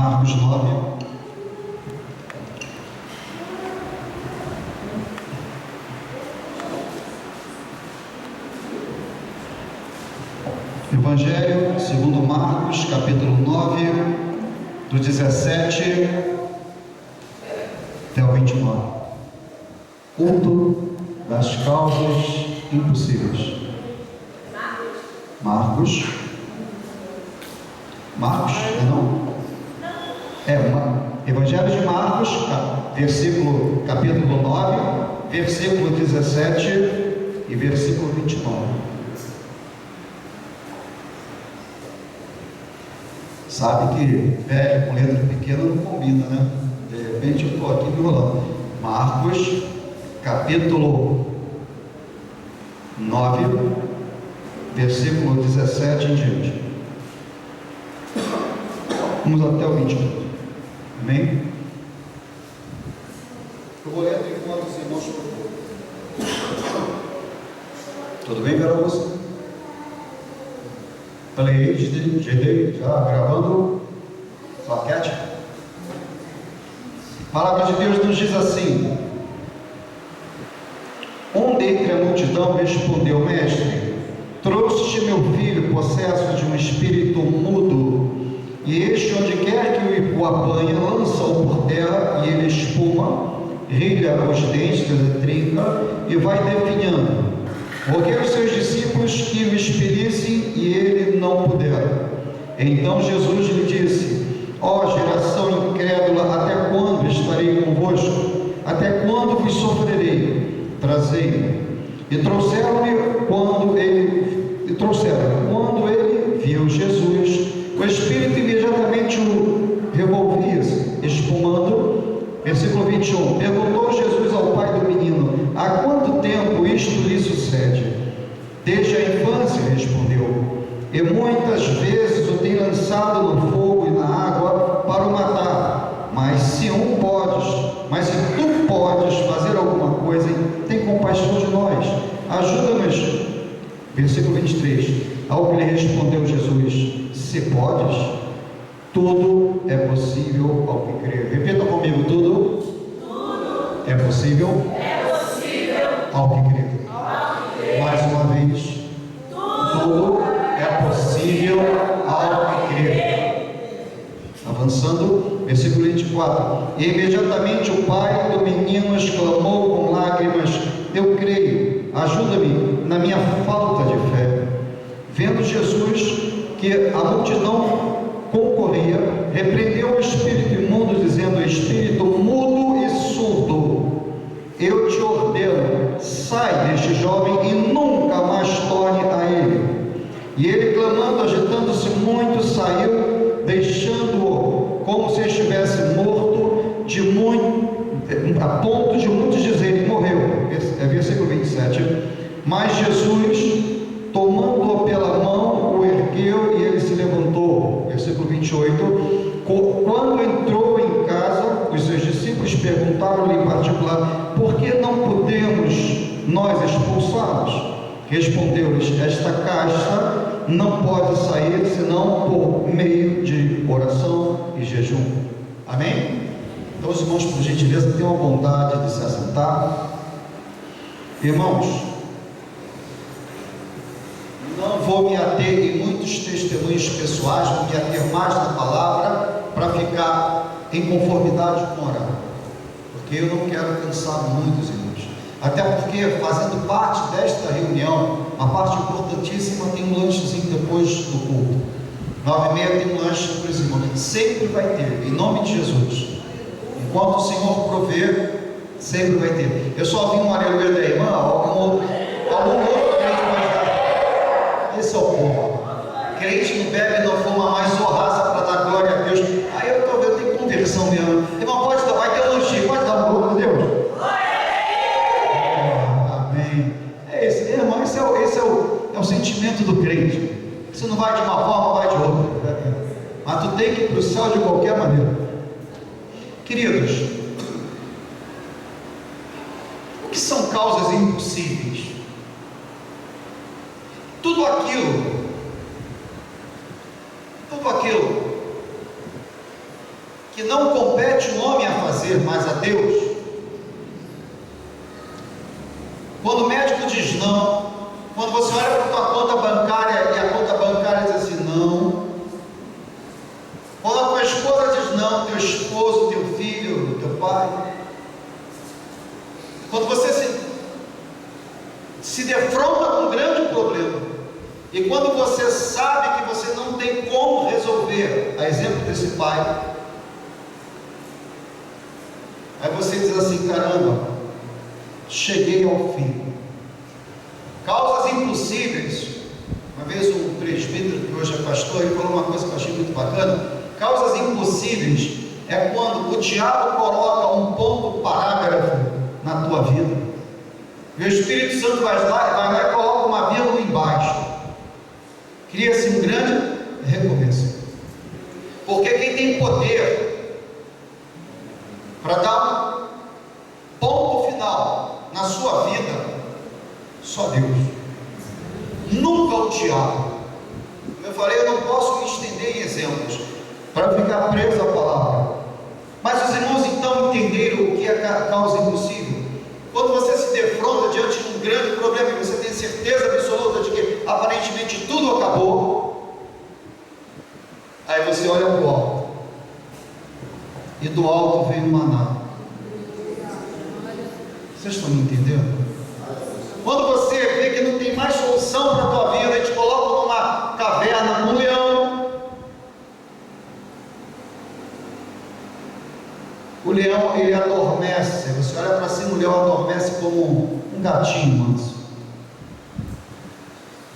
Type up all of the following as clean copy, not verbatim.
Marcos 9. Evangelho segundo Marcos, capítulo 9, do 17 até o 29. Culto das causas impossíveis. Marcos, não? Evangelho de Marcos, capítulo 9, versículo 17 e versículo 29. Sabe que velho com letra pequena não combina, né? De repente eu estou aqui me enrolando. Marcos, capítulo 9, versículo 17 em diante. Vamos até o 29. Amém? Eu vou ler enquanto os irmãos procuram. Tudo bem, Vera Augusta? Falei, já gravando plaquete. A palavra de Deus nos diz assim: um dentre a multidão respondeu: Mestre, trouxe-te meu filho possesso de um espírito mudo, e este, onde quer que o apanha, lança-o por terra, e ele espuma, rilha os dentes, trinca, e vai definhando. Roguei aos seus discípulos que o expelissem, e ele não puderam. Então Jesus lhe disse: ó geração incrédula, até quando estarei convosco? Até quando vos sofrerei? Trazei-me. E trouxeram-lhe. Quando ele viu Jesus, o Espírito imediatamente o revolvia-se, espumando. Versículo 21. Perguntou Jesus ao pai do menino: há quanto tempo isto lhe sucede? Desde a infância, respondeu. E muitas vezes o tem lançado no fogo e na água para o matar. Mas se tu podes fazer alguma coisa, tem compaixão de nós. Ajuda-nos. Versículo 23. Ao que lhe respondeu Jesus: se podes, tudo é possível ao que crê. Repita comigo: tudo é possível ao que crê. Mais uma vez: tudo é possível ao que crê. Avançando, versículo 24. E imediatamente o pai do menino exclamou com lágrimas: eu creio, ajuda-me na minha falta de fé. Vendo Jesus que a multidão concorria, repreendeu o espírito imundo, dizendo: espírito mudo e surdo, eu te ordeno, sai deste jovem e nunca mais torne a ele. E ele, clamando, agitando-se muito, saiu, deixando-o como se estivesse morto, a ponto de muitos dizerem: morreu. Versículo 27. Mas Jesus, tomando-o pela mão, o ergueu e ele se levantou. Versículo 28. Quando entrou em casa, os seus discípulos perguntaram-lhe em particular: por que não podemos nós expulsá-los? Respondeu-lhes: esta casta não pode sair senão por meio de oração e jejum. Amém? Então, os irmãos, por gentileza, tenham a vontade de se assentar. Irmãos, não vou me ater em muitos testemunhos pessoais, vou me ater mais na palavra, para ficar em conformidade com o horário, porque eu não quero cansar muitos irmãos. Até porque, fazendo parte desta reunião, uma parte importantíssima, tem um lanchezinho depois do culto. 9h30 tem um lanche para os irmãos. Sempre vai ter, em nome de Jesus. Enquanto o Senhor prover, sempre vai ter. Eu só vi um aleluia da irmã, algum outro crente pode dar. Esse é o povo. Crente não bebe e não fuma mais, só raça para dar glória a Deus. Aí eu estou vendo, tem conversão mesmo. Irmão, pode dar, vai ter um lanchinho, pode dar um glória a Deus. Amém. É esse, irmão, esse é o sentimento do crente. Você não vai de uma forma, vai de outra. Mas tu tem que ir para o céu de qualquer maneira. Queridos, o que são causas impossíveis? Tudo aquilo que não compete o homem a fazer, mas a Deus. Quando o médico diz não, quando você olha para a tua conta bancária e a conta bancária diz assim, não. Quando a tua esposa diz não, teu esposo, teu filho, teu pai. Quando você se defronta com um grande problema, e quando você sabe que você não tem como resolver, a exemplo desse pai, aí você diz assim, caramba, cheguei ao fim. Causas impossíveis. Uma vez um presbítero que hoje é pastor, ele falou uma coisa que eu achei muito bacana. Causas impossíveis é quando o diabo coloca um ponto parágrafo na tua vida, e o Espírito Santo vai lá e coloca uma vírgula embaixo. Cria-se um grande recomeço. Porque quem tem poder para dar um ponto final na sua vida, só Deus, nunca o diabo. Como eu falei, eu não posso me estender em exemplos para ficar preso à palavra, mas os irmãos então entenderam o que é a causa impossível. Quando você se defronta diante de um grande problema e você tem certeza absoluta de que aparentemente tudo acabou, aí você olha para o alto, e do alto vem o maná. Vocês estão me entendendo? Quando você vê que não tem mais solução para a tua vida, e te coloca numa caverna com um leão, o leão ele adormece. Você olha para cima, o leão adormece como um gatinho manso.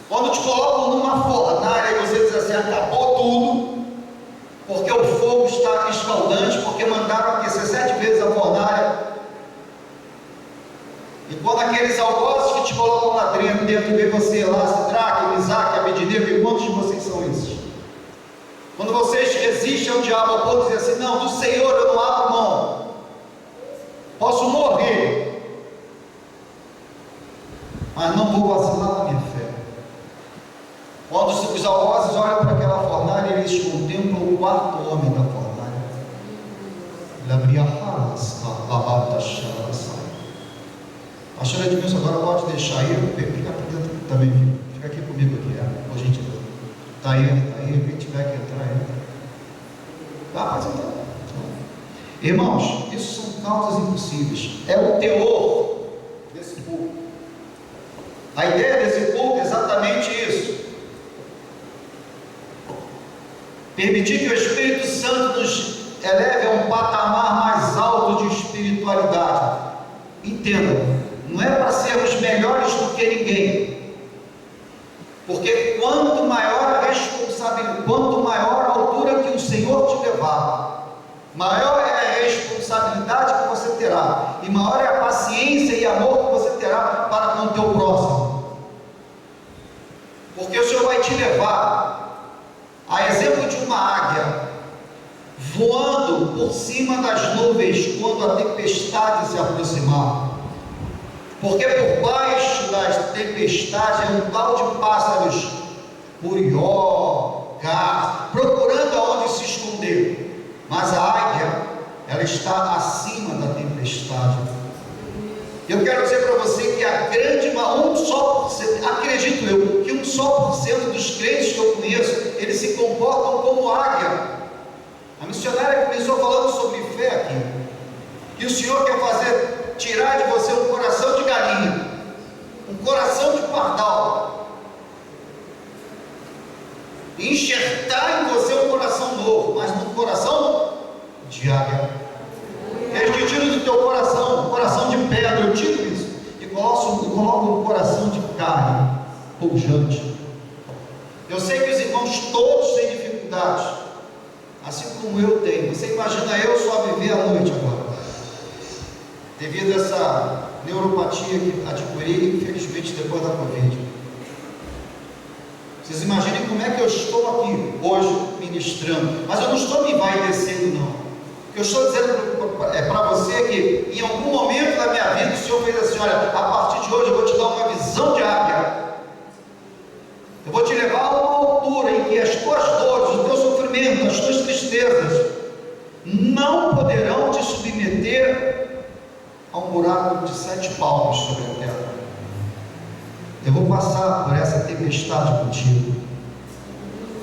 Quando te colocam numa fornalha e você diz assim, acabou tudo, porque o fogo está escaldante, porque mandaram aquecer 7 vezes a fornalha. E quando aqueles algozes que te colocam lá dentro vê você lá, Sidraque, Misaque, Abednego, e quantos de vocês são esses? Quando vocês resistem ao diabo ao ponto de dizer assim, não, do Senhor eu não abro mão, posso morrer, mas não vou vacilar na minha fé. Quando os algozes olham para aquela fornalha, eles contemplam o 4º homem da fornalha. Ele abria ralas, pastor Edmilson, agora pode deixar aí, fica aqui dentro também, fica aqui comigo aqui, por gentileza. Está aí, quem tiver que entrar aí. Mas então. Irmãos, isso são causas impossíveis. É o teor desse culto. A ideia desse culto é exatamente isso. Permitir que o Espírito Santo nos eleve a um patamar mais alto de espiritualidade. Entenda, não é para sermos melhores do que ninguém, porque quanto maior a responsabilidade, quanto maior a altura que o Senhor te levar, maior é a responsabilidade que você terá, e maior é a paciência e amor que você terá para com o teu próximo, porque o Senhor vai te levar, a exemplo de uma águia, voando por cima das nuvens, quando a tempestade se aproximar, porque por baixo das tempestades é um tal de pássaros, curió, garça, procurando aonde se esconder, mas a águia, ela está acima da tempestade. Eu quero dizer para você que a grande, acredito eu, que 1% dos crentes que eu conheço, eles se comportam como águia. A missionária começou falando sobre fé aqui, que o Senhor quer tirar de você um coração de galinha, um coração de pardal, e enxertar em você um coração novo, mas um coração de águia. Eles tiram do teu coração um coração de pedra, eu tiro isso, e coloco um coração de carne, pujante. Eu sei que os irmãos todos têm dificuldades, assim como eu tenho. Você imagina eu só viver à noite agora, devido a essa neuropatia que adquiri, infelizmente, depois da Covid. Vocês imaginem como é que eu estou aqui hoje ministrando, mas eu não estou me envaidecendo não. O que eu estou dizendo para você é que em algum momento da minha vida o Senhor fez assim, olha, a partir de hoje eu vou te dar uma visão de águia, eu vou te levar a uma altura em que as tuas dores, o teu sofrimento, as tuas tristezas não não poderão te submeter a um buraco de 7 palmos sobre a terra. Eu vou passar por essa tempestade contigo.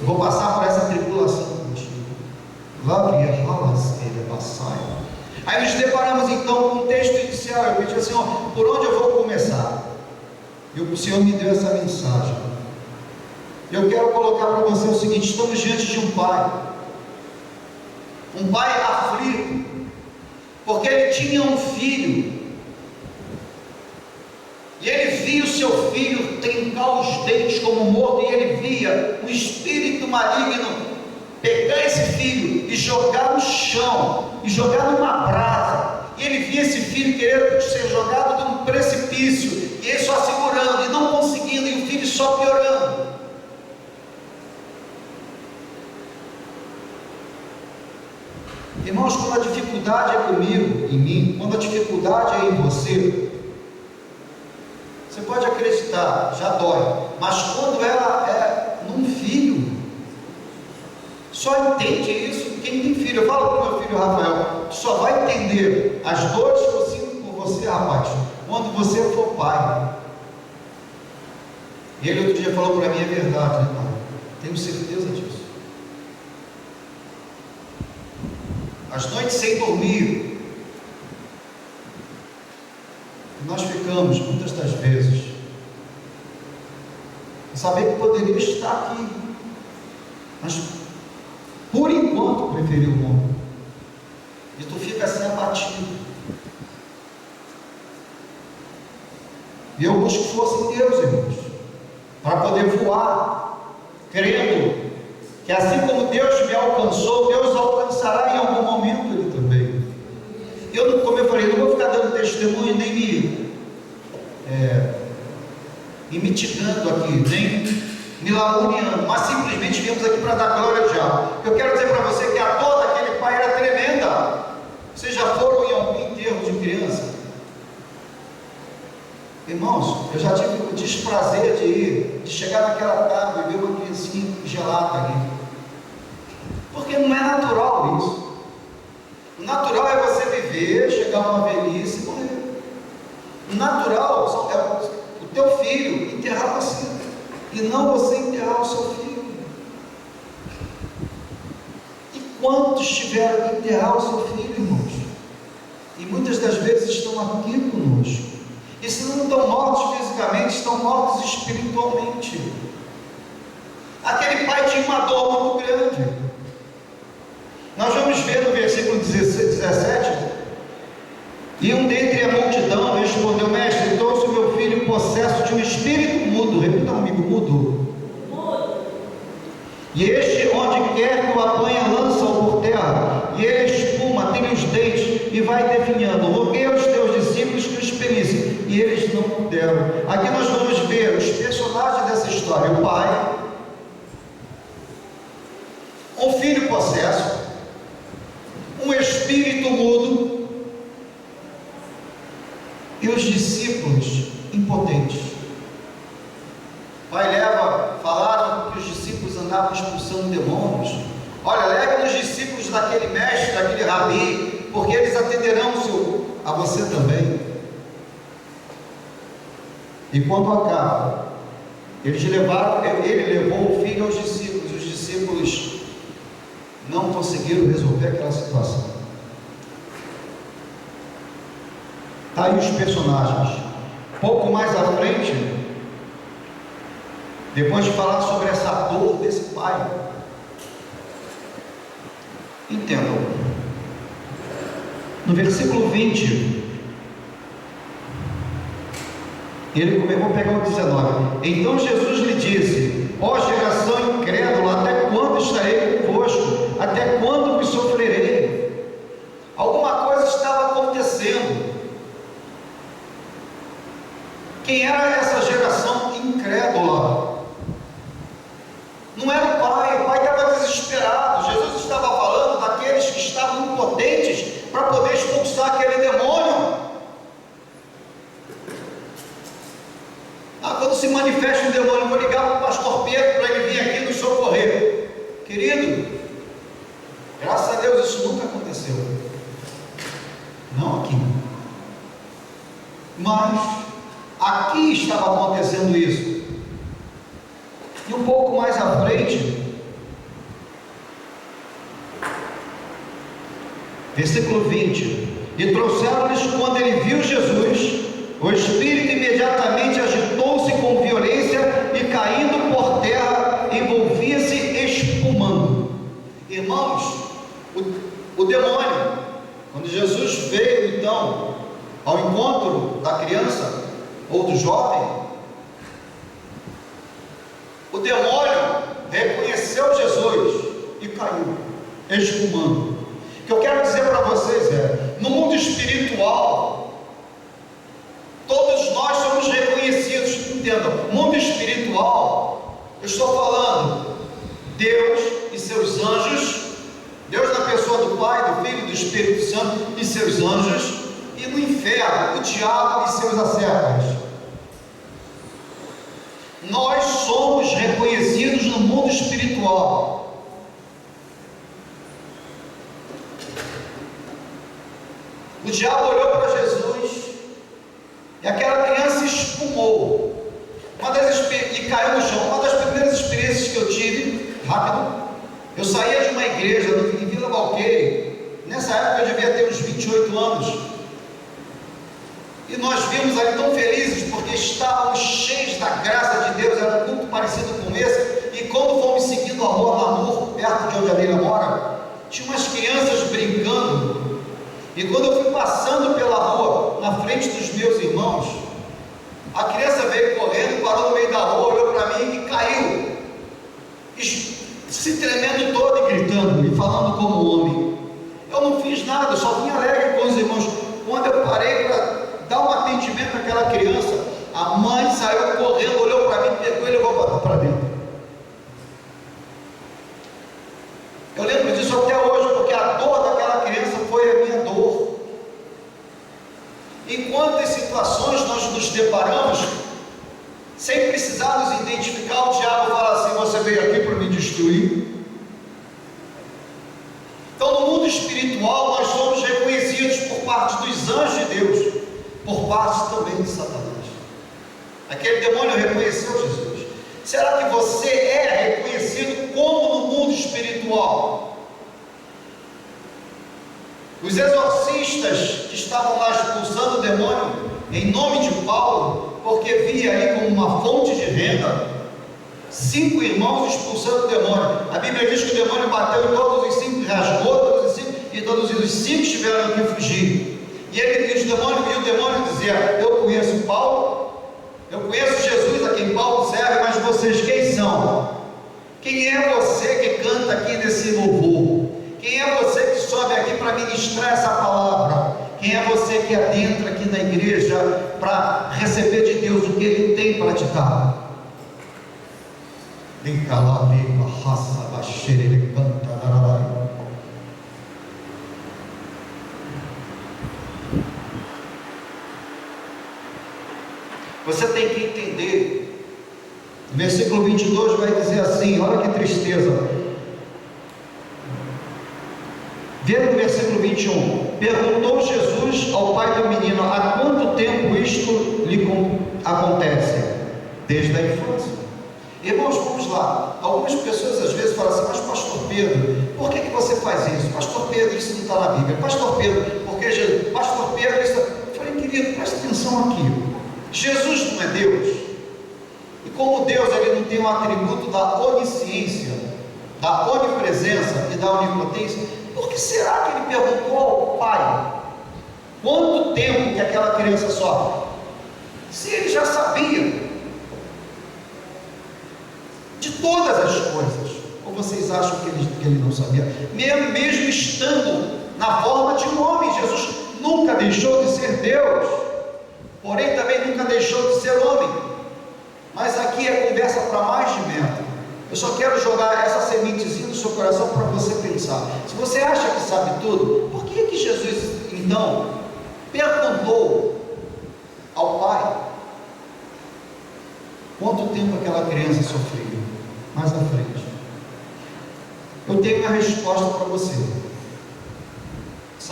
Eu vou passar por essa tribulação contigo. Aí nos deparamos então com um texto inicial. Eu pedi ao Senhor, por onde eu vou começar? E o Senhor me deu essa mensagem. Eu quero colocar para você o seguinte: estamos diante de um pai aflito, porque ele tinha um filho, e ele via o seu filho trincar os dentes como morto, e ele via um espírito maligno pegar esse filho e jogar no chão, e jogar numa brasa, e ele via esse filho querendo ser jogado de um precipício, e ele só segurando, e não conseguindo, e o filho só piorando. Irmãos, quando a dificuldade é comigo, em mim, quando a dificuldade é em você, você pode acreditar, já dói, mas quando ela é num filho, só entende isso quem tem filho. Eu falo para o meu filho Rafael, tu só vai entender as dores que eu sinto por você, rapaz, quando você for pai. E ele outro dia falou para mim, é verdade, né, pai? Tenho certeza disso. As noites sem dormir, nós ficamos muitas das vezes saber que poderia estar aqui, mas por enquanto preferiu o mundo, e tu fica assim abatido. E eu busco força em Deus, irmãos, para poder voar, crendo que assim como Deus me alcançou, Deus alcançará em algum momento ele também. Eu, como eu falei, não vou ficar dando testemunho, nem me mitigando aqui, nem me lamuriando, mas simplesmente viemos aqui para dar glória ao diabo. Eu quero dizer para você que a dor daquele pai era tremenda. Vocês já foram em algum enterro de criança? Irmãos, eu já tive o desprazer de chegar naquela tarde e ver uma criancinha gelada ali, porque não é natural isso. O natural é você viver, chegar a uma velhice e morrer. O natural é o teu filho enterrar você, e não você enterrar o seu filho. E quantos tiveram que enterrar o seu filho, irmãos? E muitas das vezes estão aqui conosco. E se não estão mortos fisicamente, estão mortos espiritualmente. Aquele pai tinha uma dor muito grande. Nós vamos ver no versículo 17: e um dentre a multidão respondeu: mestre, trouxe o meu filho possesso de um espírito mudo. Repita comigo: mudo. E este, onde quer que o apanha, lança-o por terra, e ele espuma, tem os dentes e vai definhando. Roguei aos teus discípulos que o expelissem, e eles não puderam. Aqui nós vamos ver os personagens dessa história: o pai, um filho possesso, um espírito mudo e os discípulos impotentes. O pai falaram que os discípulos andavam expulsando demônios. Olha, leve os discípulos daquele mestre, daquele rabi, porque eles atenderão a você também. E quando acaba, ele levou o filho aos discípulos. Os discípulos não conseguiram resolver aquela situação. Está aí os personagens. Pouco mais à frente, depois de falar sobre essa dor desse pai, entendam, no versículo 20, vou pegar o 19. Então Jesus lhe disse: ó geração incrédula, até quando estarei convosco? Até quando me sofrerei? Alguma coisa estava acontecendo. Quem era essa geração incrédula? Não era o pai estava desesperado. Jesus estava falando daqueles que estavam impotentes para poder expulsar aquele demônio. Quando se manifesta um demônio, vou ligar para o pastor Pedro para ele vir aqui nos socorrer. Querido, graças a Deus isso nunca aconteceu. aconteceu. Não aqui. Mas aqui estava acontecendo isso. E um pouco mais à frente, versículo 20: e trouxeram-lhes, quando ele viu Jesus, o Espírito imediatamente agitou-se com violência e, caindo por terra, envolvia-se espumando. Irmãos, o demônio, quando Jesus veio então ao encontro da criança ou do jovem, o demônio reconheceu Jesus e caiu, espumando. O que eu quero dizer para vocês é: no mundo espiritual, todos nós somos reconhecidos. Entendam, mundo espiritual, eu estou falando Deus e seus anjos, Deus na pessoa do Pai, do Filho e do Espírito Santo e seus anjos, e no inferno, o diabo e seus acertos. Nós somos reconhecidos no mundo espiritual. O diabo olhou para Jesus e aquela criança espumou e caiu no chão. Uma das primeiras experiências que eu tive, rápido, eu saía de uma igreja em Vila Valqueire. Nessa época eu devia ter uns 28 anos, e nós vimos ali tão felizes porque estávamos cheios da graça de Deus. Era um culto parecido com esse, e quando fomos seguindo a rua Namur, perto de onde a Leila mora, tinha umas crianças brincando. E quando eu fui passando pela rua, na frente dos meus irmãos, a criança veio correndo, parou no meio da rua, olhou para mim e caiu, se tremendo toda e gritando e falando como homem. Eu não fiz nada, eu só vim alegre com os irmãos. Quando eu parei para dar um atendimento àquela criança, a mãe saiu correndo, olhou para mim, pegou e levou para dentro. Eu lembro disso até hoje, porque a dor daquela criança foi a minha dor. Em quantas situações nós nos deparamos, sem precisar nos identificar, o diabo fala assim: você veio aqui para me destruir. Então, no mundo espiritual, nós somos reconhecidos por parte dos anjos de Deus, por parte também de Satanás. Aquele demônio reconheceu Jesus. Será que você é reconhecido como no mundo espiritual? Os exorcistas que estavam lá expulsando o demônio em nome de Paulo, porque via ali como uma fonte de renda, 5 irmãos expulsando o demônio. A Bíblia diz que o demônio bateu em todos os 5, rasgou todos os 5, e todos os 5 tiveram que fugir. E o demônio dizia: eu conheço Paulo, eu conheço Jesus a quem Paulo serve, mas vocês quem são? Quem é você que canta aqui nesse louvor? Quem é você que sobe aqui para ministrar essa palavra? Quem é você que adentra aqui na igreja para receber de Deus o que Ele tem para te dar? Você tem que entender. O versículo 22 vai dizer assim, olha que tristeza. Vê no versículo 21. Perguntou Jesus ao pai do menino: há quanto tempo isto lhe acontece? Desde a infância. Irmãos, vamos lá. Algumas pessoas às vezes falam assim: mas pastor Pedro, por que você faz isso? Pastor Pedro, isso não está na Bíblia. Pastor Pedro, porque Jesus? Pastor Pedro, isso... Eu falei: querido, presta atenção aqui. Jesus não é Deus, e como Deus, ele não tem um atributo da onisciência, da onipresença e da onipotência. Por que será que ele perguntou ao pai quanto tempo que aquela criança sofre, se ele já sabia de todas as coisas? Ou vocês acham que ele não sabia? Mesmo estando na forma de um homem, Jesus nunca deixou de ser Deus, porém também nunca deixou de ser homem. Mas aqui é conversa para mais de metro. Eu só quero jogar essa sementezinha no seu coração para você pensar. Se você acha que sabe tudo, por que Jesus então perguntou ao pai quanto tempo aquela criança sofria? Mais à frente eu tenho uma resposta para você.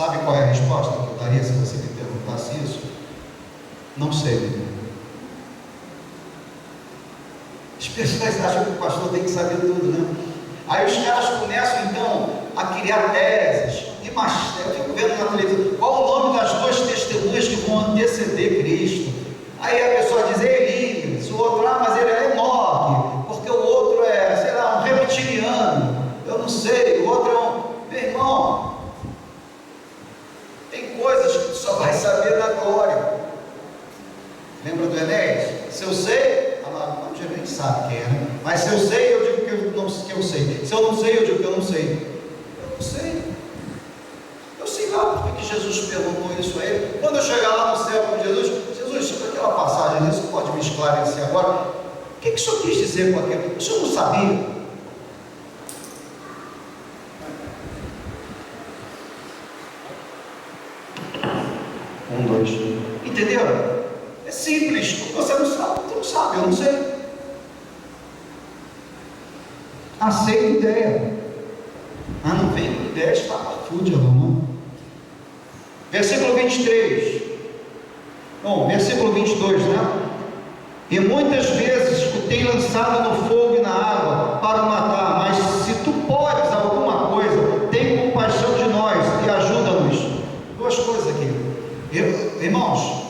Sabe qual é a resposta que eu daria se você me perguntasse isso? Não sei. As pessoas acham que o pastor tem que saber tudo, né? Aí os caras começam então a criar teses, e mais, eu fico vendo na televisão, qual o nome das duas testemunhas que vão anteceder Cristo? Aí a pessoa diz Elias, o outro, mas ele é Enoque, porque o outro é, sei lá, um reptiliano, eu não sei, o outro é um, meu irmão, tem coisas que tu só vai saber na glória. Lembra do Enéas? Se eu sei, a gente sabe quem é, né? Mas se eu sei, eu digo que eu sei. Se eu não sei, eu digo que eu não sei. Eu não sei. Eu sei lá porque que Jesus perguntou isso a ele. Quando eu chegar lá no céu com Jesus, sobre aquela passagem, você pode me esclarecer agora? O que o senhor quis dizer com aquilo? O senhor não sabia? Um, dois. Entenderam? É simples. Você não sabe, você não sabe, eu não sei. Aceita a ideia. Não vem com ideia estapafúrdia, não. Versículo 23. Bom, versículo 22, né? E muitas vezes o tem lançado no fogo e na água para o matar, mas se tu podes alguma coisa, tem compaixão de nós e ajuda-nos. Duas coisas aqui. Irmãos,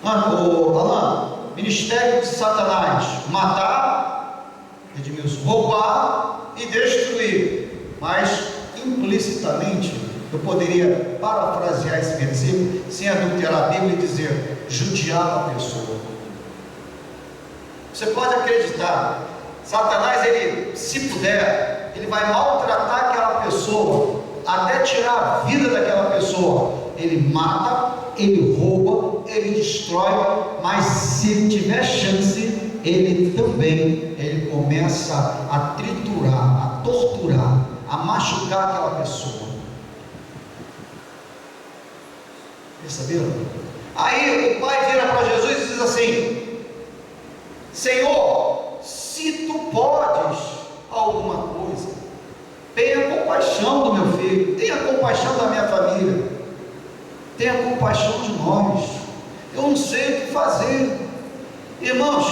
Alain, ministério de Satanás: matar, Edmilson, roubar e destruir. Mas implicitamente eu poderia parafrasear esse versículo sem adulterar a Bíblia e dizer: judiar a pessoa. Você pode acreditar, Satanás, ele, se puder, ele vai maltratar aquela pessoa até tirar a vida daquela pessoa. Ele mata, ele rouba, ele destrói, mas se ele tiver chance, ele também, ele começa a triturar, a torturar, a machucar aquela pessoa. Perceberam? Aí o pai vira para Jesus e diz assim: Senhor, se tu podes alguma coisa, tenha compaixão do meu filho, tenha compaixão da minha família, tenha compaixão de nós. Eu não sei o que fazer. Irmãos,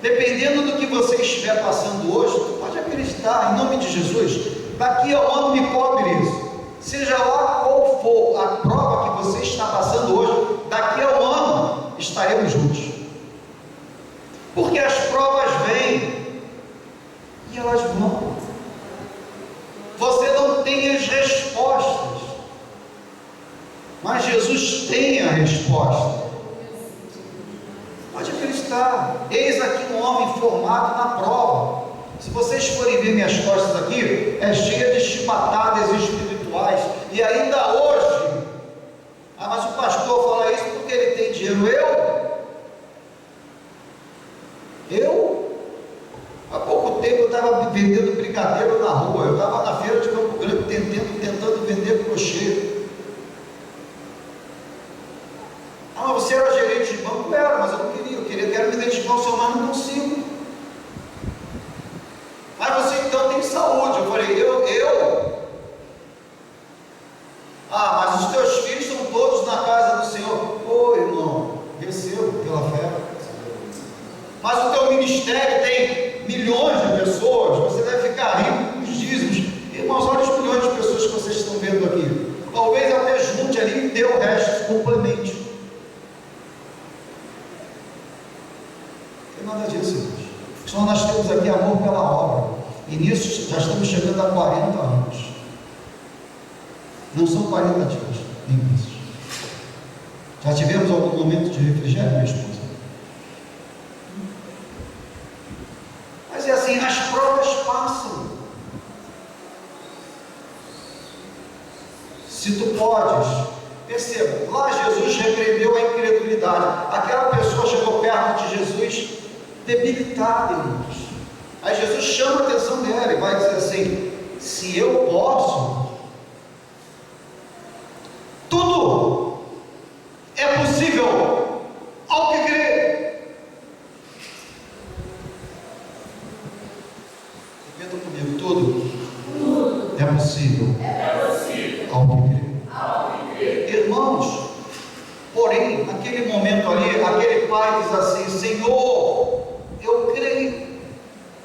dependendo do que você estiver passando hoje, tu pode acreditar, em nome de Jesus, daqui a um ano me cobre isso. Seja lá qual for a prova que você está passando hoje, daqui a um ano estaremos juntos. Porque as provas vêm e elas vão. Você não tem as respostas, mas Jesus tem a resposta. Pode acreditar. Eis aqui um homem formado na prova. Se vocês forem ver minhas costas aqui, é cheia de chibatadas espirituais. E ainda hoje, mas o pastor fala isso porque ele tem dinheiro. Eu? Há pouco tempo eu estava vendendo brigadeiro na rua. Eu estava na feira de Campo Grande tentando vender crochê. Mas você era gerente de banco? Era, mas eu não queria. Eu quero me identificar o seu, mas não consigo. Mas você então tem saúde. Eu falei, eu? Mas os teus filhos são todos na casa do Senhor. Ô irmão, recebo pela fé. Mas o teu ministério tem milhões de pessoas, você deve ficar rico com os dízimos. Irmãos, olha os milhões de pessoas que vocês estão vendo aqui. Talvez até junte ali e dê o resto, complemente. Não tem nada disso, irmãos. Só nós temos aqui amor pela obra. E nisso já estamos chegando a 40 anos. Não são 40 dias, nem meses. Já tivemos algum momento de refrigério, minha esposa? Mas é assim, as provas passam. Se tu podes, perceba, lá Jesus repreendeu a incredulidade. Aquela pessoa chegou perto de Jesus debilitada, irmãos. Aí Jesus chama a atenção dela e vai dizer assim: se eu posso, tudo é possível ao que crê. Repita comigo: tudo é possível ao que crê. diz assim: Senhor, eu creio,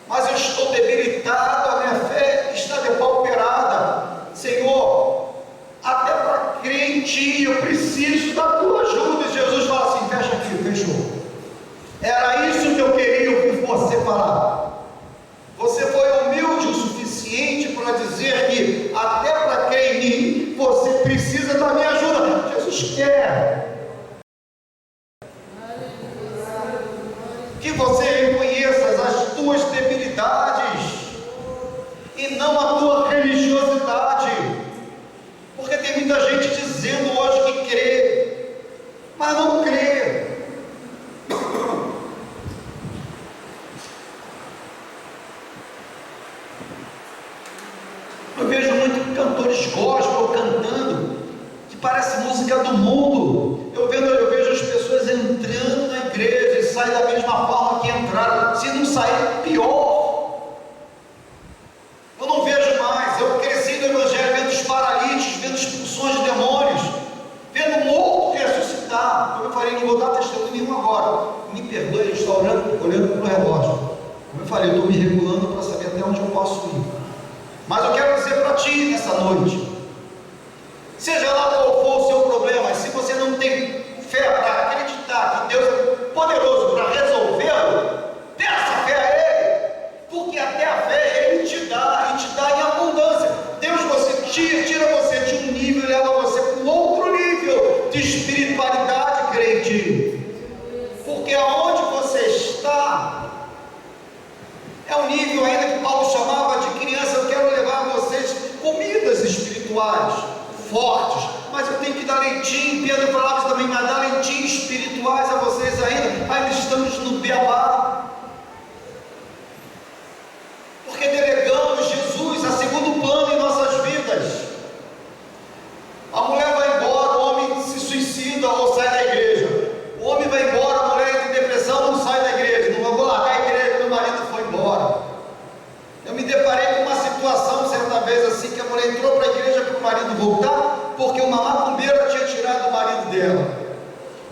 mas eu estou debilitado, a minha fé está depauperada. Senhor, até para crer em Ti eu preciso da Tua ajuda. E Jesus fala assim: fecha aqui, fechou. Era isso que eu queria ouvir você falar. Você foi humilde o suficiente para dizer que até para crer em mim você precisa da minha ajuda. Jesus quer que você reconheça as tuas debilidades e não a tua religiosidade, porque tem muita gente dizendo hoje que crê, mas não crê. Eu vejo muito cantores gospel cantando, que parece música do mundo. Eu vejo as pessoas entrando na igreja e saem da mesma forma que entraram, se não sair, pior. Eu não vejo mais. Eu cresci no evangelho vendo os paralíticos, vendo expulsões de demônios, vendo morto ressuscitar. Como eu falei, não vou dar testemunho nenhum agora. Me perdoe, a gente está olhando para o relógio. Como eu falei, eu estou me regulando para saber até onde eu posso ir. Mas eu quero dizer para ti nessa noite, seja lá qual for o seu problema, se você não tem fé para acreditar que Deus é poderoso para resolvê-lo, peça fé a Ele, porque até a fé Ele te dá, e te dá em abundância. Deus tira você de um nível e leva você para um outro nível de espiritualidade, crente, porque aonde você está é um nível ainda que Paulo chamava de criança. Eu quero levar a vocês comidas espirituais fortes, mas eu tenho que dar leitinho. Pedro falava isso também, mas dar leitinho espirituais a vocês ainda estamos no beabá, porque delegamos Jesus a segundo plano em nossas vidas. A mulher vai embora, o homem se suicida ou sai da igreja. O homem vai embora, a mulher entra em depressão, não sai da igreja. Não vou largar a igreja, meu marido foi embora. Eu me deparei com uma situação certa vez assim, que a mulher entrou para a igreja para o marido voltar, porque uma macumbeira tinha tirado o marido dela.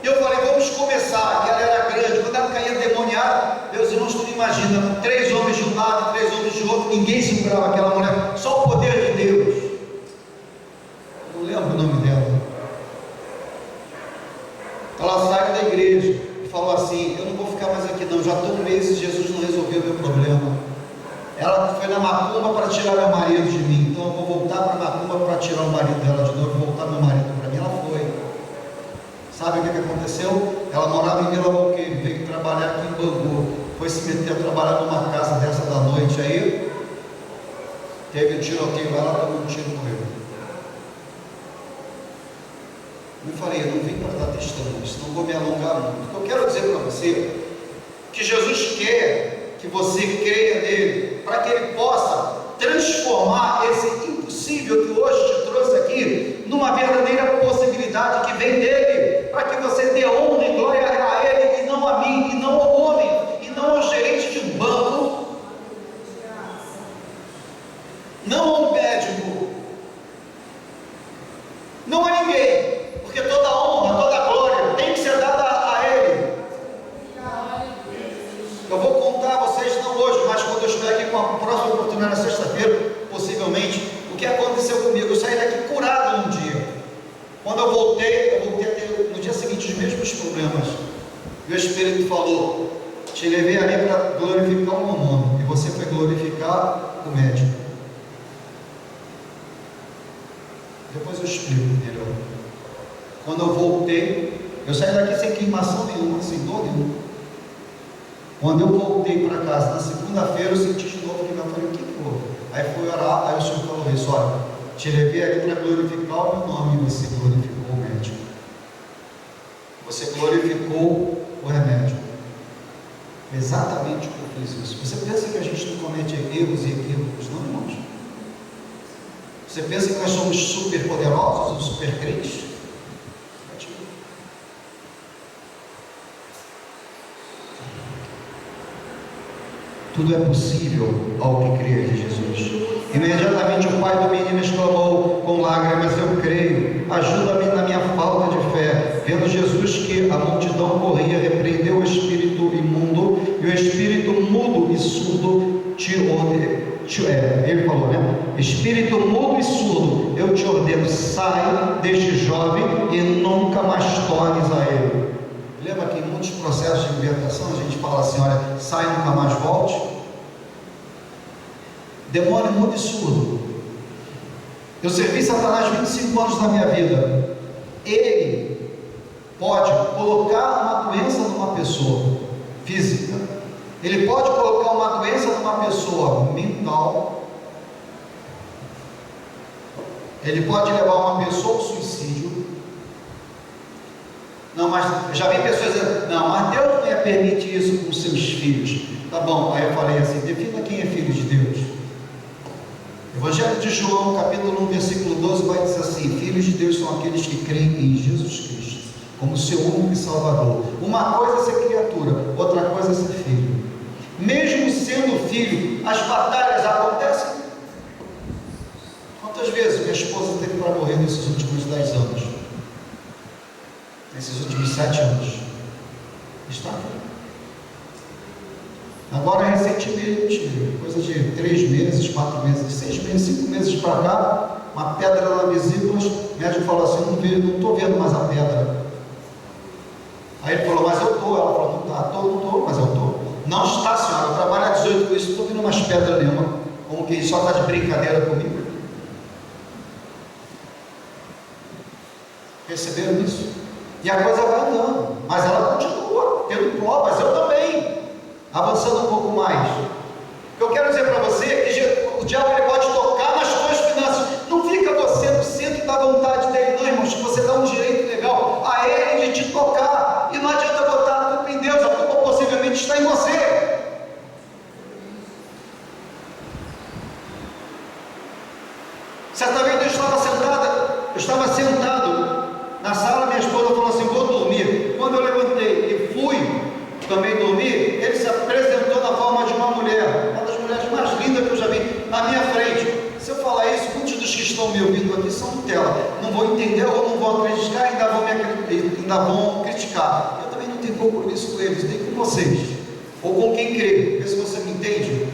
E eu falei, vamos começar. E ela era grande, quando ela caía demoniada, meus irmãos, tu não imagina, 3 homens de um lado, 3 homens de outro, ninguém segurava aquela mulher, só o poder de Deus. Eu não lembro o nome dela. Ela saiu da igreja e falou assim: eu não vou ficar mais aqui não, já estou 1 mês e Jesus não resolveu meu problema. Ela foi na macumba para tirar meu marido de mim, então eu vou voltar para a macumba para tirar o marido dela de novo, voltar meu marido para mim. Ela foi. Sabe o que aconteceu? Ela morava em Vila Valqueire, veio trabalhar aqui em Bangu, foi se meter a trabalhar numa casa dessa da noite aí, teve um tiroteio, ela tomou um tiro e morreu. Eu falei, eu não vim para dar testemunho, não vou me alongar muito. Eu quero dizer para você que Jesus quer que você creia nele, para que ele possa transformar esse impossível que hoje te trouxe aqui numa verdadeira possibilidade que vem dele, para que você dê honra e glória a ele e não a mim, e não ao homem, e não ao gerente de um banco, não ao médico, não a ninguém, porque toda honra, toda glória tem que ser dada a ele. Eu vou contar a vocês, não hoje, mas quando eu estiver aqui com a próxima oportunidade, na sexta-feira, possivelmente, o que aconteceu comigo. Eu saí daqui curado num dia. Quando eu voltei a ter no dia seguinte os mesmos problemas. E o Espírito falou: te levei ali para glorificar o meu nome, e você foi glorificar o médico. Depois eu explico melhor. Quando eu voltei, eu saí daqui sem queimação nenhuma, sem dor nenhuma. Quando eu voltei para casa na segunda-feira, eu senti de novo que eu falei: o que foi? Aí fui orar, aí o Senhor falou isso: olha, te levei ali para glorificar o meu nome, e você glorificou o médico. Você glorificou o remédio. Exatamente o que eu fiz isso. Você pensa que a gente não comete erros e equívocos, não, irmãos? Você pensa que nós somos super poderosos ou super crentes? Tudo é possível ao que crê em Jesus. Imediatamente o pai do menino exclamou com lágrimas: eu creio, ajuda-me na minha falta de fé. vendo Jesus que a multidão corria, repreendeu o espírito imundo, e o espírito mudo e surdo ele falou, né? Espírito mudo e surdo, eu te ordeno, sai deste jovem e nunca mais tornes a ele. Lembra que em muitos processos de libertação a gente fala assim, olha, sai e nunca mais volte. Demônio mudo e surdo. Eu servi Satanás 25 anos da minha vida. Ele pode colocar uma doença numa pessoa física, ele pode colocar uma doença numa pessoa mental, ele pode levar uma pessoa ao suicídio. Não, mas eu já vi pessoas dizendo, não, mas Deus não ia permitir isso com seus filhos. Tá bom, aí eu falei assim, defina quem é filho de Deus. Evangelho de João, capítulo 1, versículo 12, vai dizer assim: filhos de Deus são aqueles que creem em Jesus Cristo como seu único Salvador. Uma coisa é ser criatura, outra coisa é ser filho. Mesmo sendo filho, as batalhas acontecem. Quantas vezes minha esposa teve para morrer nesses últimos 10 anos? Nesses últimos 7 anos? Está aqui. Agora, recentemente, coisa de 3 meses, 4 meses, 6 meses, 5 meses para cá, uma pedra na vesícula, o médico falou assim, não estou vendo mais a pedra. Aí ele falou, mas eu estou. Ela falou, não está, não estou, mas eu estou. Não está, senhora, eu trabalho há 18 com isso, não estou vendo umas pedras nenhuma, como que só está de brincadeira comigo. Perceberam isso? E a coisa vai andando, mas ela continua tendo provas, eu também. Avançando um pouco mais, o que eu quero dizer para você é que o diabo ele pode tocar nas suas finanças. Não fica você no centro da vontade dele, não, irmãos, que você dá um direito legal a ele de te tocar, e não adianta botar a culpa em Deus, a culpa possivelmente está em você. Certa vez eu estava sentado na sala, minha esposa falou assim, vou dormir. Quando eu levantei e fui também dormir, ele se apresentou na forma de uma mulher, uma das mulheres mais lindas que eu já vi na minha frente. Se eu falar isso, muitos dos que estão me ouvindo aqui são Nutella, não vão entender ou não vão acreditar, ainda vão criticar. Eu também não tenho compromisso com eles, nem com vocês, ou com quem crê. Vê se você me entende.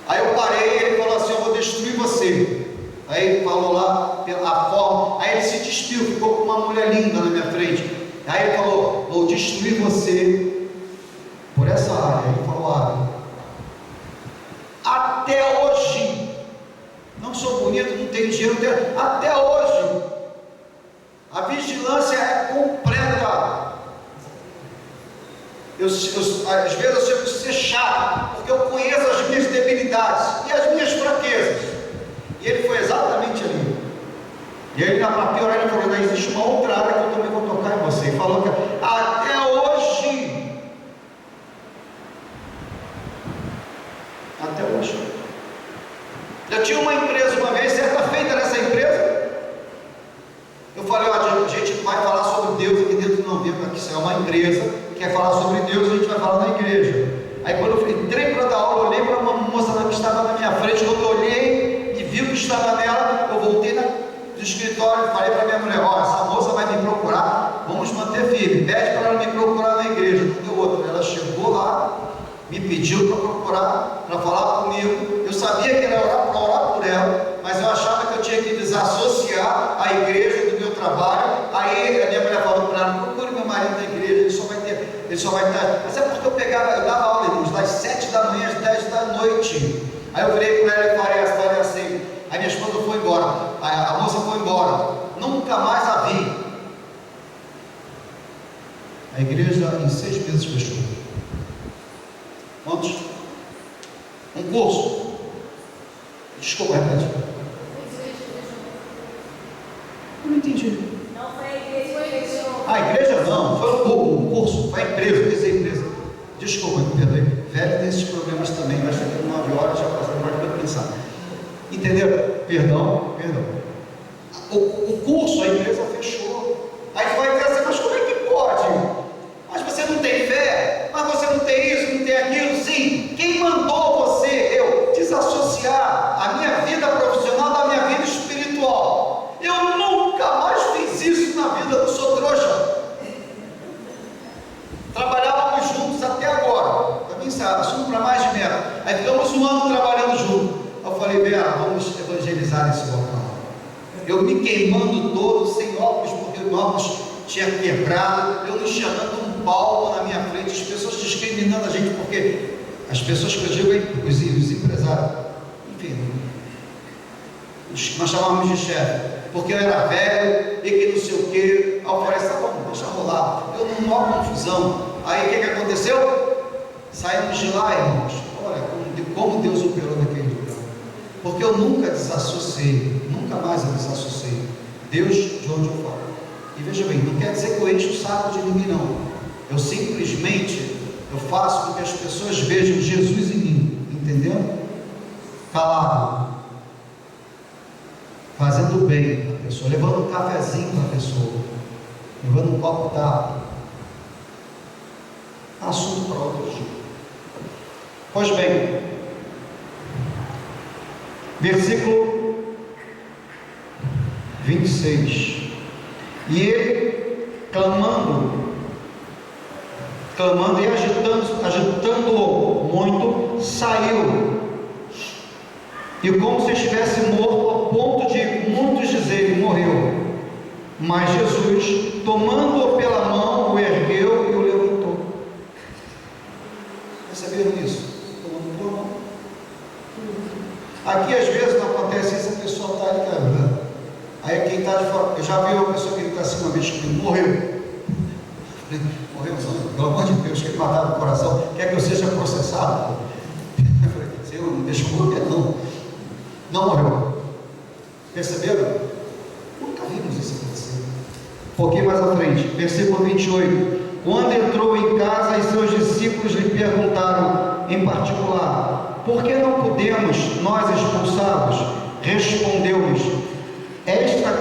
Aí eu parei, ele falou assim, eu vou destruir você. Aí ele falou lá a forma, aí ele se despiu, ficou com uma mulher linda na minha frente. Aí ele falou, vou destruir você por essa área. Ele falou, área. Até hoje, não sou bonito, não tenho dinheiro, até hoje, a vigilância é completa. Às vezes eu chego a ser chato, porque eu conheço as minhas debilidades e as minhas fraquezas. E ele foi exatamente ali. E aí, para piorar, ele falou, existe uma outra área que eu também vou tocar em você. E falou que até hoje, eu tinha uma empresa uma vez, certa feita nessa empresa, eu falei, a gente vai falar sobre Deus aqui dentro, não viu, aqui isso é uma empresa, quer falar sobre Deus, a gente vai falar na igreja. Aí quando eu entrei para dar aula, eu olhei para uma moça que estava na minha frente, quando eu olhei e vi o que estava nela, eu voltei do escritório e falei para minha mulher, essa moça vai me procurar, vamos manter firme, pede para ela me procurar na igreja. Não deu outra, ela chegou lá, me pediu para procurar, para falar comigo. Eu sabia que era para orar por ela, mas eu achava que eu tinha que desassociar a igreja do meu trabalho. Aí a minha mulher falou para ela, procure meu marido na igreja, ele só vai estar, mas é porque eu dava aula, irmãos, das 7 da manhã às 10 da noite. Aí eu virei para ela e falei assim, aí minha esposa foi embora, a moça foi embora, nunca mais a vi. A igreja em 6 meses fechou. Quantos? Um curso. Desculpa, repete. Eu não entendi. Não foi a igreja. A igreja não, foi o curso, foi a empresa, eu disse a empresa. Desculpa, perdoe. Velho tem esses problemas também, mas daqui a 9 horas já passou, não pode pensar. Entenderam? Perdão. O curso, a empresa fechou. Aí tu vai dizer assim, mas como é que pode? Mas você não tem fé? Mas você não tem isso, não tem aquilo? Sim. Quem mandou você, eu, desassociar a minha vida profissional da minha vida espiritual? Eu nunca mais fiz isso na vida do encerrar, assunto para mais de meta. Aí ficamos um ano trabalhando junto. Eu falei, Vera, vamos evangelizar esse local. Eu me queimando todo, sem óculos, porque o óculos tinha quebrado, eu não enxergando um palmo na minha frente, as pessoas discriminando a gente, porque as pessoas que eu digo, os empresários, enfim, nós chamávamos de chefe, porque eu era velho, e que não sei o que. Aí eu falei, tá bom, deixa rolar. Eu não maior confusão. Aí o que aconteceu? Saímos de lá, irmãos. Olha como Deus operou naquele lugar. Porque eu nunca desassociei, nunca mais eu desassociei Deus de onde eu falo. E veja bem, não quer dizer que eu encho o saco de ninguém, não. Eu simplesmente faço com que as pessoas vejam Jesus em mim, entendeu? Calado, fazendo bem para a pessoa, levando um cafezinho para a pessoa, levando um copo d'água. Assunto para outro dia. Pois bem, versículo 26. E ele, clamando e agitando muito, saiu. E como se estivesse morto, ao ponto de muitos dizerem, morreu. Mas Jesus, tomando-o pela mão, o ergueu e o levantou. Perceberam isso? Tomando pela mão. Aqui às vezes não acontece isso, a pessoa está ali carregando. Aí quem está de fora, eu já vi uma pessoa que está assim uma vez que morreu. Morreu, não, pelo amor de Deus, quer matar no coração, quer que eu seja processado? Eu falei, Senhor, não deixa eu morrer, não. Não morreu. Perceberam? Nunca vimos isso acontecer. Um pouquinho mais à frente, versículo 28. Quando entrou em casa, e seus discípulos lhe perguntaram em particular: por que não podemos nós expulsá-los? Respondeu-lhes: esta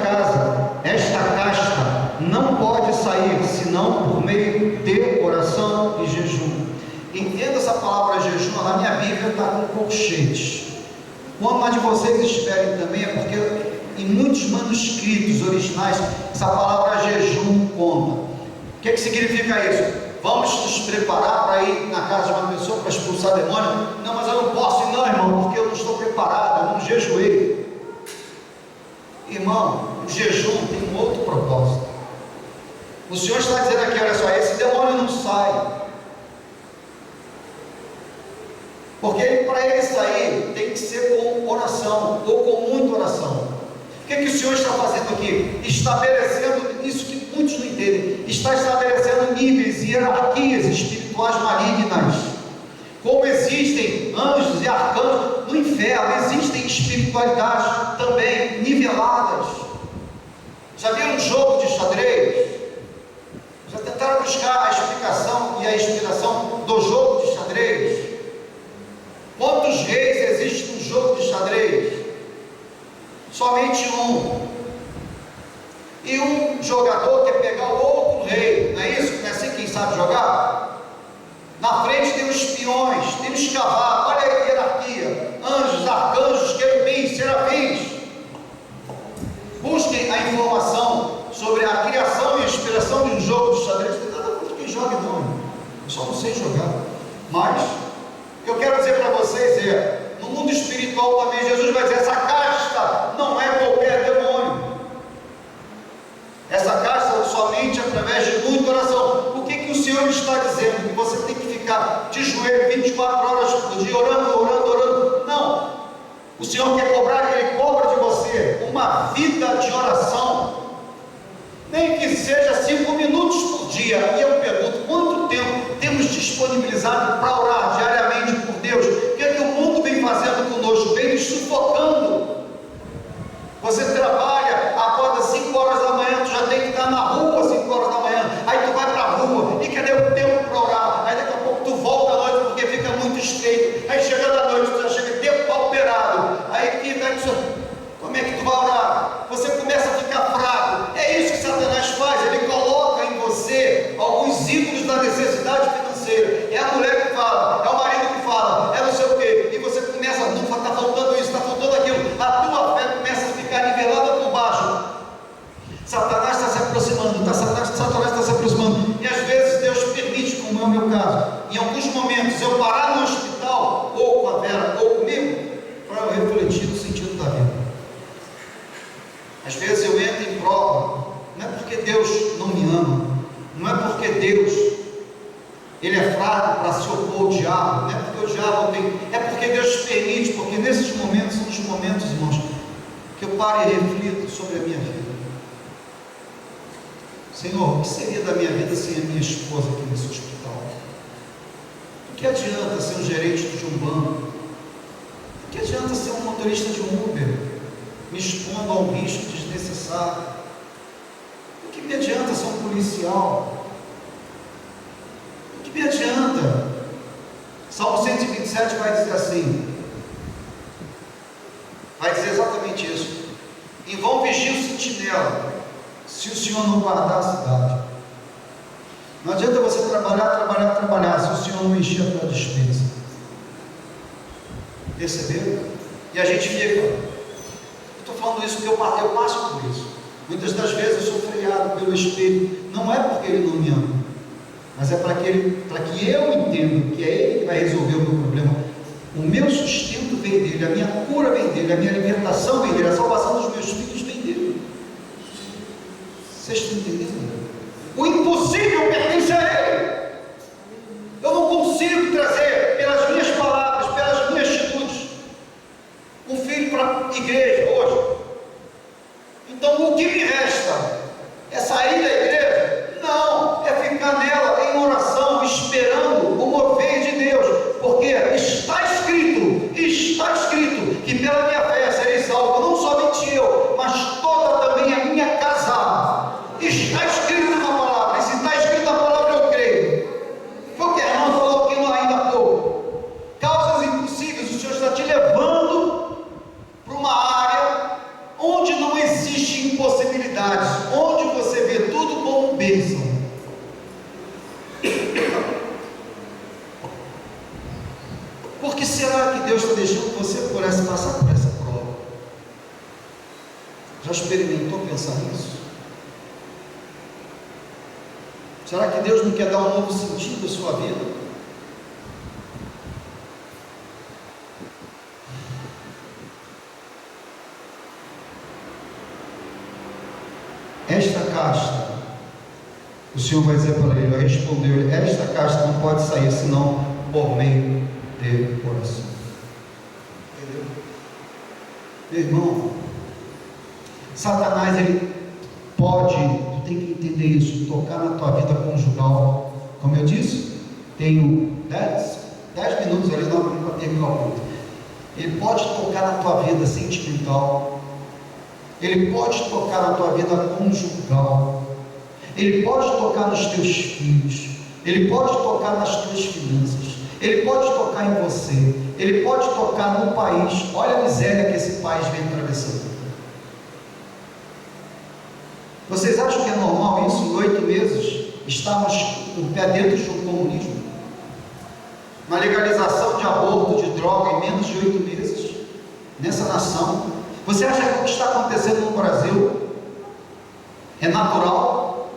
casta não pode sair senão por meio de oração e jejum. Entenda essa palavra jejum, na minha Bíblia está com colchetes. Quando a de vocês estiverem também, é porque em muitos manuscritos originais essa palavra jejum conta. O que significa isso? Vamos nos preparar para ir na casa de uma pessoa para expulsar demônio? Não, mas eu não posso ir, não, irmão, porque eu não estou preparado, eu não jejuei. Irmão, o jejum tem um outro propósito. O Senhor está dizendo aqui, olha só, esse demônio não sai. Porque para ele sair, tem que ser com oração, ou com muita oração. O que o Senhor está fazendo aqui? Estabelecendo isso que muitos não entendem. Está estabelecendo níveis e hierarquias espirituais malignas. Como existem anjos e arcanjos no inferno, existem espiritualidades também niveladas. Já viram um jogo de xadrez? Já tentaram buscar a explicação e a inspiração do jogo de xadrez? Quantos reis existem no jogo de xadrez? Somente um. E um jogador quer pegar o outro rei, não é isso? Não é assim quem sabe jogar? Na frente tem os peões, tem os cavalos, olha a hierarquia: anjos, arcanjos, querubins, serafins. Busquem a informação sobre a criação e a inspiração de um jogo de xadrez. Não tem nada contra quem joga, não. Eu só não sei jogar. Mas o que eu quero dizer para vocês é: no mundo espiritual também, Jesus vai dizer, essa casta não é qualquer demônio. Essa casta somente através de muita oração. O que o Senhor está dizendo? Que você tem que ficar de joelho 24 horas por dia, orando. Não. O Senhor quer cobrar, Ele cobra de você uma vida de oração. Nem que seja 5 minutos por dia. E eu pergunto, quanto tempo temos disponibilizado para orar diariamente por Deus? O que o mundo vem fazendo conosco? Vem nos sufocando. Você trabalha, acorda 5 horas da manhã, tu já tem que estar na rua 5 horas da manhã. Aí tu vai para a rua, e cadê o tempo para orar? Aí daqui a pouco tu volta à noite porque fica muito estreito. Aí chegando à noite, tu já chega depauperado. Aí como é que tu vai orar? Você começa a ficar fraco. É isso que Satanás faz, ele coloca em você alguns ídolos da necessidade financeira. É a mulher que fala, é o marido que fala, é não sei o quê. E você começa, não está faltando isso, está faltando aquilo. A tua fé começa a ficar nivelada com meu caso, em alguns momentos eu parar no hospital, ou com a Vera, ou comigo, para eu refletir no sentido da vida. Às vezes eu entro em prova, não é porque Deus não me ama, não é porque Deus Ele é fraco para se opor ao diabo, não é porque o diabo tem, é porque Deus permite, porque nesses momentos são os momentos, irmãos, que eu paro e reflito sobre a minha vida. Senhor, o que seria da minha vida sem a minha esposa aqui nesse hospital? O que adianta ser um gerente de um banco? O que adianta ser um motorista de um Uber, me expondo a um risco desnecessário? O que me adianta ser um policial? O que me adianta? Salmo 127 vai dizer assim, vai dizer exatamente isso: em vão vigia o sentinela, se o Senhor não guardar a cidade. Não adianta você trabalhar, se o Senhor não encher a tua despesa. Perceberam? E a gente fica, eu estou falando isso porque eu passo por isso. Muitas das vezes eu sou freado pelo Espírito, não é porque Ele não me ama, mas é para que eu entenda que é Ele que vai resolver o meu problema. O meu sustento vem dEle, a minha cura vem dEle, a minha libertação vem dEle, a salvação dos meus filhos vem dEle. Vocês estão entendendo? O impossível pertence a Ele. Eu não consigo trazer, pelas minhas palavras, pelas minhas atitudes, um filho para a igreja hoje. Então o que me resta? É sair da igreja? Não, é ficar nela em oração, esperando o mover de Deus, porque está escrito que pela minha fé serei salvo, não somente eu, mas toda também a minha casa. Está escrito na palavra, e se está escrito na palavra eu creio. Foi o que a irmã falou aqui ainda há pouco. Causas impossíveis, o Senhor está te levando para uma área onde não existe impossibilidades, onde você vê tudo como bênção. Por que será que Deus está deixando você passar por essa prova? Já experimentou pensar nisso? Será que Deus não quer dar um novo sentido à sua vida? Esta casta, o Senhor vai dizer para ele, respondeu-lhe, esta casta não pode sair senão por meio de coração. Entendeu? Meu irmão, Satanás, ele pode, tu tem que entender isso, tocar na tua vida conjugal. Como eu disse, tenho 10 minutos ali, 9 minutos para terminar o culto. Ele pode tocar na tua vida sentimental, ele pode tocar na tua vida conjugal, ele pode tocar nos teus filhos, ele pode tocar nas tuas finanças, ele pode tocar em você, ele pode tocar no país. Olha a miséria que esse país vem atravessando. Vocês acham que é normal isso? Em 8 meses estamos com o pé dentro do comunismo, uma legalização de aborto, de droga em menos de 8 meses nessa nação. Você acha que o que está acontecendo no Brasil é natural?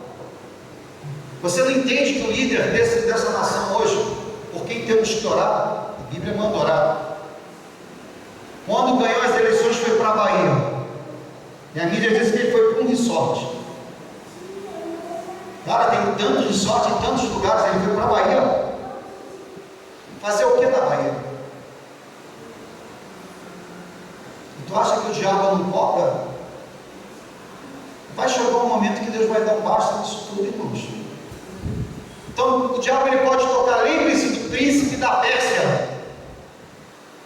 Você não entende que o líder dessa nação hoje, por quem temos que orar, a Bíblia manda orar, quando ganhou as eleições foi para a Bahia, e a mídia diz que ele foi para um resort. Cara, tem tantos resorts em tantos lugares, ele foi para a Bahia fazer o que na Bahia? E tu acha que o diabo não cobra? Vai chegar um momento que Deus vai dar um basta nisso tudo, irmãos. Então o diabo ele pode tocar, lembre-se do príncipe da Pérsia.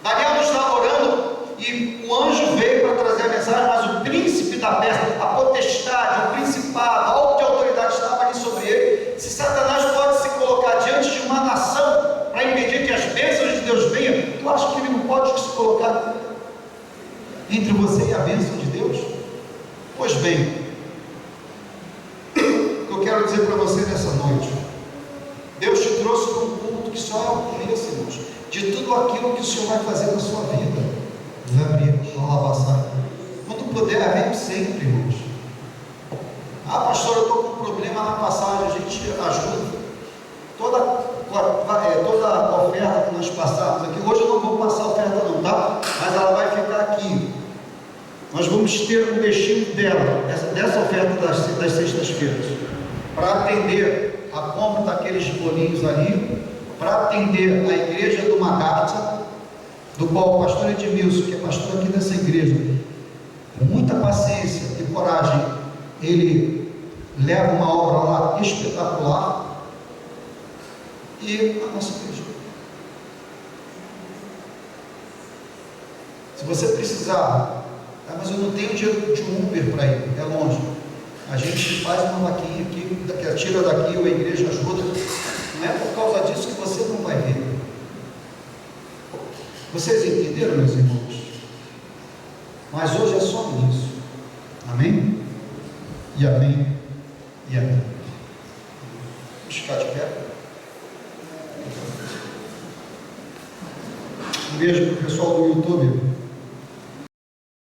Daniel não estava orando e o anjo veio para trazer a mensagem, mas o príncipe da Pérsia, a potestade, o principado, algo de autoridade estava ali sobre ele. Se Satanás pode se colocar diante de uma nação para impedir que as bênçãos de Deus venham, tu acha que ele não pode se colocar entre você e a bênção de Deus? Pois bem, o que eu quero dizer para você nessa noite, Deus te trouxe para um culto que só é o começo, irmãos, de tudo aquilo que o Senhor vai fazer na sua vida. Vai abrir, quando puder, vem sempre, irmãos. Ah, pastor, eu estou com um problema na passagem, a gente ajuda. passarmos aqui. Hoje eu não vou passar a oferta não, tá? Mas ela vai ficar aqui. Nós vamos ter um destino dessa oferta das sextas-feiras, para atender a compra daqueles bolinhos ali, para atender a igreja do Magarta, do qual o pastor Edmilson, que é pastor aqui dessa igreja, com muita paciência e coragem, ele leva uma obra lá espetacular, e a nossa igreja. Se você precisar, mas eu não tenho dinheiro de um Uber para ir, é longe, a gente faz uma vaquinha aqui, tira daqui, a igreja ajuda. Não é por causa disso que você não vai ver. Vocês entenderam, meus irmãos? Mas hoje é só isso. Amém? E amém. E amém. Vamos ficar de pé. Um beijo para o pessoal do YouTube.